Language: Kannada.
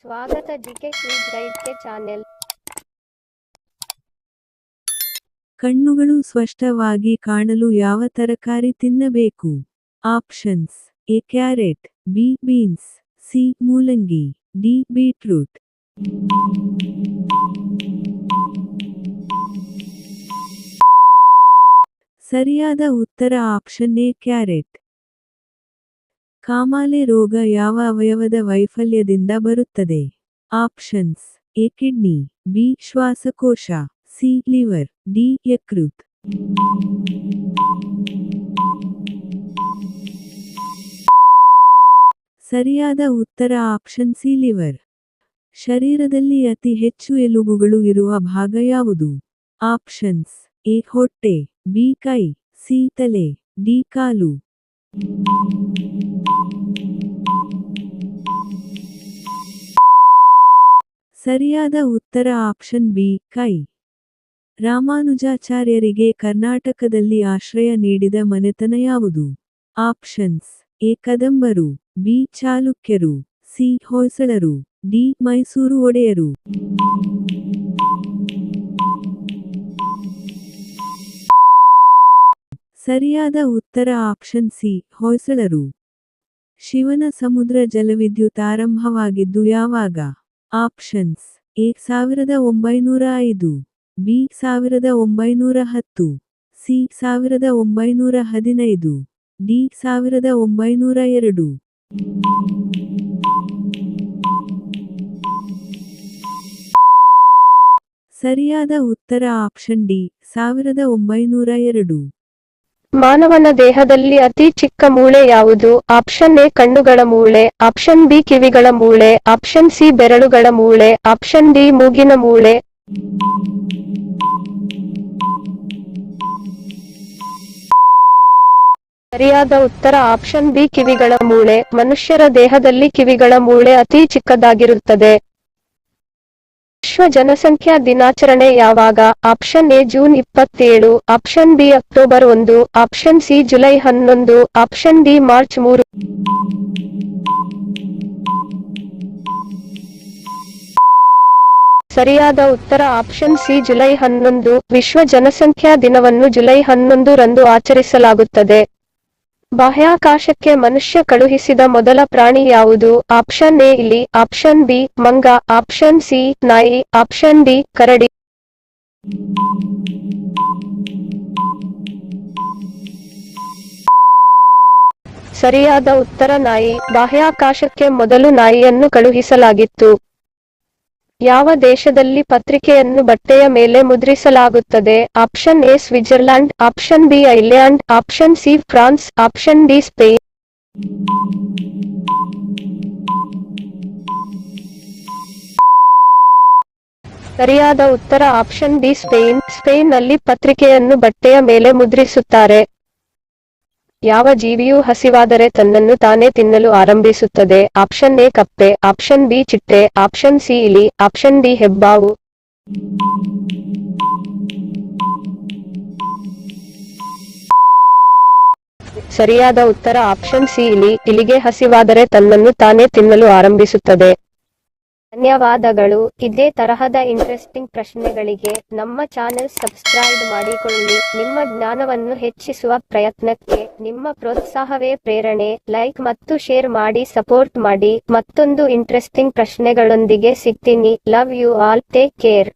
ಸ್ವಾಗತ ಜಿಕೆ ಕ್ವಿಜ್ ಗೈಡ್ಗೆ ಚಾನೆಲ್. ಕಣ್ಣುಗಳು ಸ್ಪಷ್ಟವಾಗಿ ಕಾಣಲು ಯಾವ ತರಕಾರಿ ತಿನ್ನಬೇಕು? Options: A carrot, B beans, C ಮೂಲಂಗಿ, ಡಿ ಬೀಟ್ರೂಟ್. ಸರಿಯಾದ ಉತ್ತರ ಆಪ್ಷನ್ ಎ ಕ್ಯಾರೆಟ್. ಕಾಮಾಲೆ ರೋಗ ಯಾವ ಅವಯವದ ವೈಫಲ್ಯದಿಂದ ಬರುತ್ತದೆ? ಆಪ್ಷನ್ಸ್: ಎ ಕಿಡ್ನಿ, ಬಿ ಶ್ವಾಸಕೋಶ, ಸಿ ಲಿವರ್, ಡಿ ಯಕೃತ್. ಸರಿಯಾದ ಉತ್ತರ ಆಪ್ಷನ್ ಸಿ ಲಿವರ್. ಶರೀರದಲ್ಲಿ ಅತಿ ಹೆಚ್ಚು ಎಲುಬುಗಳು ಇರುವ ಭಾಗ ಯಾವುದು? ಆಪ್ಷನ್ಸ್: ಎ ಹೊಟ್ಟೆ, ಬಿ ಕೈ, ಸಿ ತಲೆ, ಡಿ ಕಾಲು. ಸರಿಯಾದ ಉತ್ತರ ಆಪ್ಷನ್ ಬಿ ಕೈ. ರಾಮಾನುಜಾಚಾರ್ಯರಿಗೆ ಕರ್ನಾಟಕದಲ್ಲಿ ಆಶ್ರಯ ನೀಡಿದ ಮನೆತನ ಯಾವುದು? ಆಪ್ಷನ್ಸ್: ಎ ಕದಂಬರು, ಬಿ ಚಾಲುಕ್ಯರು, ಸಿ ಹೊಯ್ಸಳರು, ಡಿ ಮೈಸೂರು ಒಡೆಯರು. ಸರಿಯಾದ ಉತ್ತರ ಆಪ್ಷನ್ ಸಿ ಹೊಯ್ಸಳರು. ಶಿವನ ಸಮುದ್ರ ಜಲವಿದ್ಯುತ್ ಆರಂಭವಾಗಿದ್ದು ಯಾವಾಗ? Options: A 1905, B 1910, C 1915, D 1902. ಸರಿಯಾದ ಉತ್ತರ ಆಪ್ಷನ್ ಡಿ 1902. ಮಾನವನ ದೇಹದಲ್ಲಿ ಅತಿ ಚಿಕ್ಕ ಮೂಳೆ ಯಾವುದು? ಆಪ್ಷನ್ ಎ ಕಣ್ಣುಗಳ ಮೂಳೆ, ಆಪ್ಷನ್ ಬಿ ಕಿವಿಗಳ ಮೂಳೆ, ಆಪ್ಷನ್ ಸಿ ಬೆರಳುಗಳ ಮೂಳೆ, ಆಪ್ಷನ್ ಡಿ ಮೂಗಿನ ಮೂಳೆ. ಸರಿಯಾದ ಉತ್ತರ ಆಪ್ಷನ್ ಬಿ ಕಿವಿಗಳ ಮೂಳೆ. ಮನುಷ್ಯರ ದೇಹದಲ್ಲಿ ಕಿವಿಗಳ ಮೂಳೆ ಅತಿ ಚಿಕ್ಕದಾಗಿರುತ್ತದೆ. ವಿಶ್ವ ಜನಸಂಖ್ಯಾ ದಿನಾಚರಣೆ ಯಾವಾಗ? Option A June 27, option B October 1, option C July 11, option D March 3. ಸರಿಯಾದ ಉತ್ತರ ಆಪ್ಷನ್ ಸಿ ಜುಲೈ 11. ವಿಶ್ವ ಜನಸಂಖ್ಯಾ ದಿನವನ್ನು ಜುಲೈ 11 ರಂದು ಆಚರಿಸಲಾಗುತ್ತದೆ. ಬಾಹ್ಯಾಕಾಶಕ್ಕೆ ಮನುಷ್ಯ ಕಳುಹಿಸಿದ ಮೊದಲ ಪ್ರಾಣಿ ಯಾವುದು? ಆಪ್ಷನ್ ಎ ಇಲಿ, ಆಪ್ಷನ್ ಬಿ ಮಂಗ, ಆಪ್ಷನ್ ಸಿ ನಾಯಿ, ಆಪ್ಷನ್ ಡಿ ಕರಡಿ. ಸರಿಯಾದ ಉತ್ತರ ನಾಯಿ. ಬಾಹ್ಯಾಕಾಶಕ್ಕೆ ಮೊದಲು ನಾಯಿಯನ್ನು ಕಳುಹಿಸಲಾಗಿತ್ತು. ಯಾವ ದೇಶದಲ್ಲಿ ಪತ್ರಿಕೆಯನ್ನು ಬಟ್ಟೆಯ ಮೇಲೆ ಮುದ್ರಿಸಲಾಗುತ್ತದೆ? Option A Switzerland, option B Iceland, option C France, option D Spain. ಸರಿಯಾದ ಉತ್ತರ ಆಪ್ಷನ್ ಡಿ ಸ್ಪೇನ್. ಸ್ಪೇನ್ನಲ್ಲಿ ಪತ್ರಿಕೆಯನ್ನು ಬಟ್ಟೆಯ ಮೇಲೆ ಮುದ್ರಿಸುತ್ತಾರೆ. ಯಾವ ಜೀವಿಯು ಹಸಿವಾದರೆ ತನ್ನನ್ನು ತಾನೇ ತಿನ್ನಲು ಆರಂಭಿಸುತ್ತದೆ? ಆಪ್ಷನ್ ಎ ಕಪ್ಪೆ, ಆಪ್ಷನ್ ಬಿ ಚಿಟ್ಟೆ, ಆಪ್ಷನ್ ಸಿ ಇಲಿ, ಆಪ್ಷನ್ ಡಿ ಹೆಬ್ಬಾವು. ಸರಿಯಾದ ಉತ್ತರ ಆಪ್ಷನ್ ಸಿ ಇಲಿ. ಇಲಿಗೆ ಹಸಿವಾದರೆ ತನ್ನನ್ನು ತಾನೇ ತಿನ್ನಲು ಆರಂಭಿಸುತ್ತದೆ. ಧನ್ಯವಾದಗಳು. ಇದೇ ತರಹದ ಇಂಟ್ರೆಸ್ಟಿಂಗ್ ಪ್ರಶ್ನೆಗಳಿಗೆ ನಮ್ಮ ಚಾನೆಲ್ ಸಬ್ಸ್ಕ್ರೈಬ್ ಮಾಡಿಕೊಳ್ಳಿ. ನಿಮ್ಮ ಜ್ಞಾನವನ್ನು ಹೆಚ್ಚಿಸುವ ಪ್ರಯತ್ನಕ್ಕೆ ನಿಮ್ಮ ಪ್ರೋತ್ಸಾಹವೇ ಪ್ರೇರಣೆ. ಲೈಕ್ ಮತ್ತು ಶೇರ್ ಮಾಡಿ ಸಪೋರ್ಟ್ ಮಾಡಿ. ಮತ್ತೊಂದು ಇಂಟ್ರೆಸ್ಟಿಂಗ್ ಪ್ರಶ್ನೆಗಳೊಂದಿಗೆ ಸಿಗ್ತೀನಿ. Love you all. Take care.